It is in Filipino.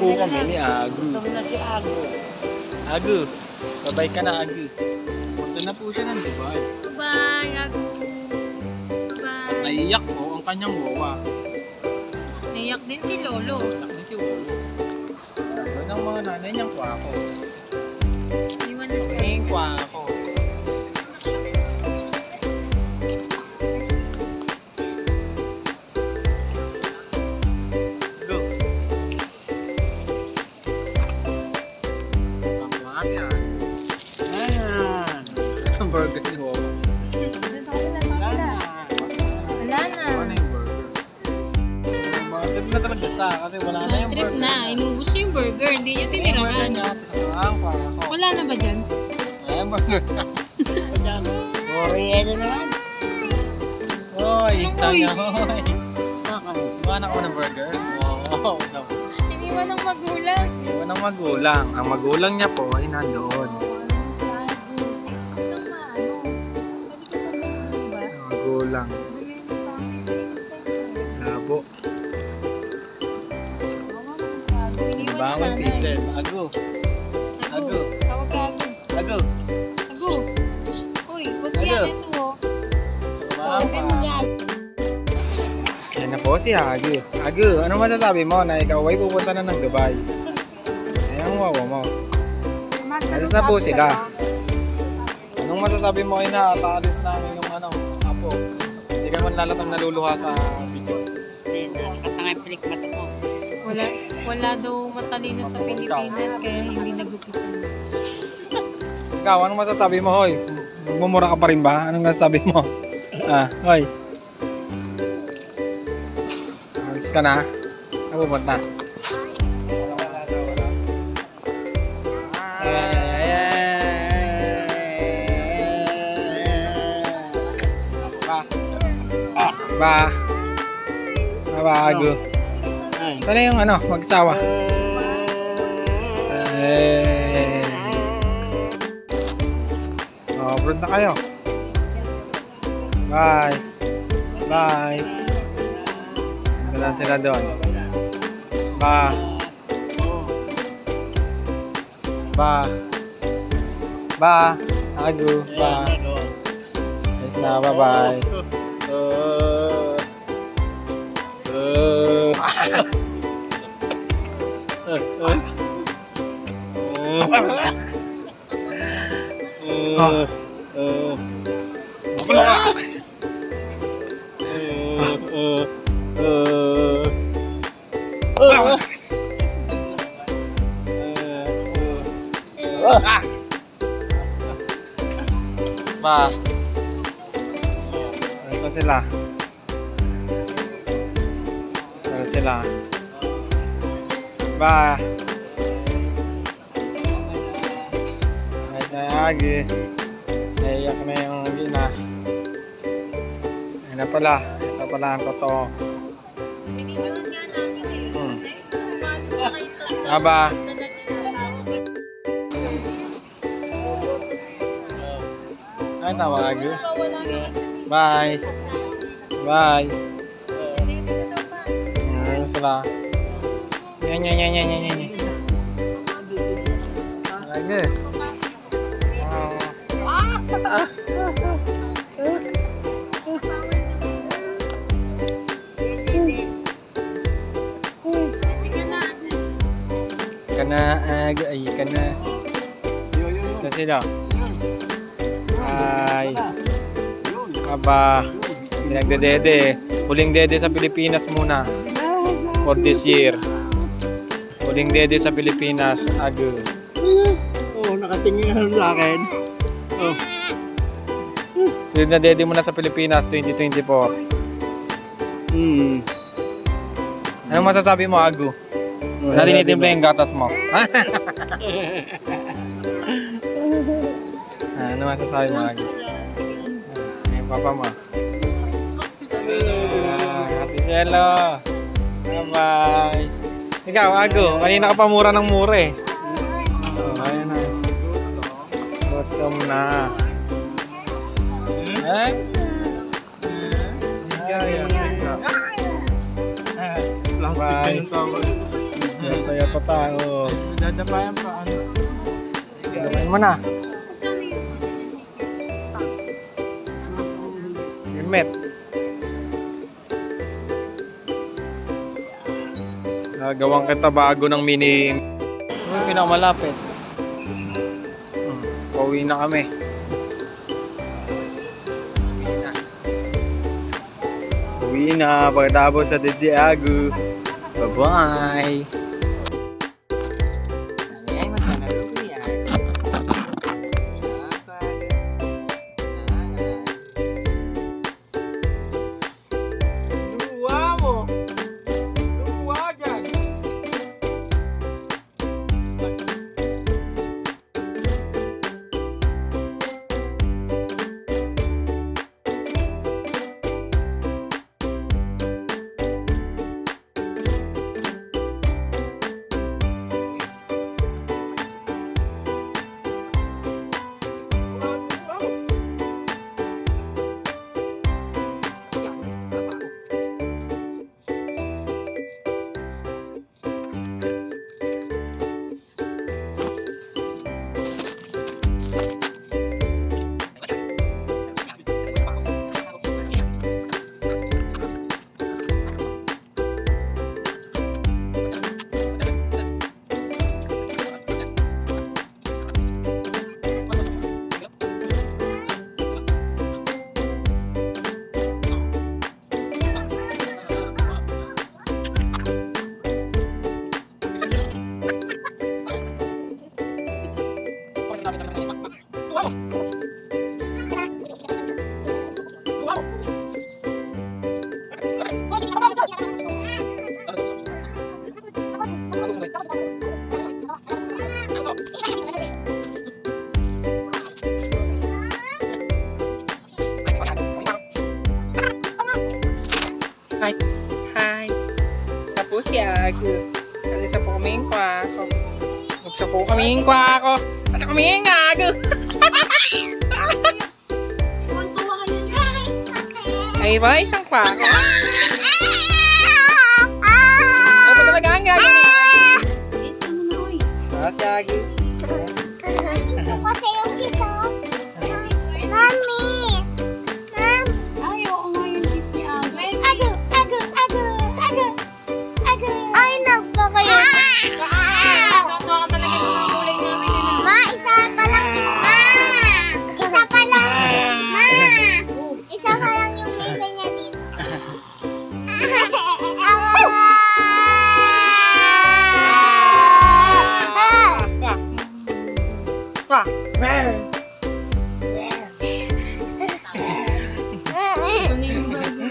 po kami ni Agu. Gutom na si Ago. Agu, babay ka na Agu. Punta na po siya ng Dubai. Bye, Agu. Bye. Naiyak po ang kanyang wawa. Naiyak din si Lolo. Anak niya si Wawa. Sabi ng mga nanay niyang kwako. Iwan na siya. Ang kwako. Go. Ang mga siya. Ayan. Ang burger ni Wawa. Wala na. Ano yung burger? Trip na talaga sa kasi wala na yung Trip burger. na. Inubos niya yung burger. Hindi niya tinirahan. Ang kwako. Wala na ba dyan? Ayan burger. Boy, ano naman? Hoy, Anong sabi hoy? niya, hoy. Iwan ako ng burger. Wow. Iniwan ng magulang. Iwan ng magulang. Ang magulang niya po ay nandoon. Ang magulang. Labo. Bangon pizza. Ago. Ago. Tawag ka Agu. Ago. Agu. Uy, wag Agu. yan ito oh. Yan na po si Agu. Agu, ano masasabi mo na ikaw ay pupunta na ng Dubai? Ayan ang wawa mo. Alis na po sila. Anong masasabi mo ay nakakaalis na yung apo? Hindi ka man lalatang naluluha sa video. Nakatangay pelik mata ko. Wala daw matalino sa Pilipinas kaya hindi nagupitan. Ikaw, anong masasabi mo, hoy? Magmumura ka pa rin ba? Anong masasabi mo? Hoy. Alis ka na? Napupunta. Ba. Agu. Ito na yung magsawa. Abroad na kayo. Bye. Bye. Wala sila doon. Ba. Ba. Ba. Agu. Ba. Yes na. Bye-bye. Ba. Ano sila? Ano sila? Ba. Lagi. Naiyak na yung gina. Ayun na pala. Ito pala ang totoo. Pininood nga namin eh. Paano ba kayo tatlo? Aba. Ay, tawag. Bye. Bye. Ayun sila. Yan. Lagi. Kana. Saan sila? Ay. Aba. Pinagdedede. Huling dede sa Pilipinas muna. For this year. Huling dede sa Pilipinas. Agu. Nakatingin ka sa akin. Sunod na dede mo na sa Pilipinas 2024. Anong masasabi mo, Agu? Natinitimpla yung gatas mo. Ano masasabi mo, Agu? Yung papa mo. Ate Cielo. Bye-bye. Ikaw, Agu, kanina ka pa mura ng mura eh. Ayun na. Gutom na. Eh? Plastic Bye. yung tawag. Saya pa tao. Dadapayan pa ano. Gawin mo na. Helmet. Gawang kita bago ng mini. Ano yung pinakamalapit? Pauwi na kami. Uwi na. Pagkatapos sa Diziago. Bye-bye. Ay, masana doon yan. Luwa mo. Luwa dyan. Hi. Hi. Tapos siya. Kasi sa po kaming kwa ako. Sa po kaming kwa ako. At kaming ako. Ay ba, isang kwa ako. Ano pa talaga ang gagawin? Kasi agi. Kasi yung cheese, oh. Mami! Mom! Ay, oo nga yung cheese ni Alvin. Ago! Ay, nagpa kayo. Natuwa ka talaga sa mga kulay namin. Ma, isa pa lang. Ma! Isa pa lang. Ma! Isa pa lang yung mesa niya dito. Pa. Ah! Ito na yung bago.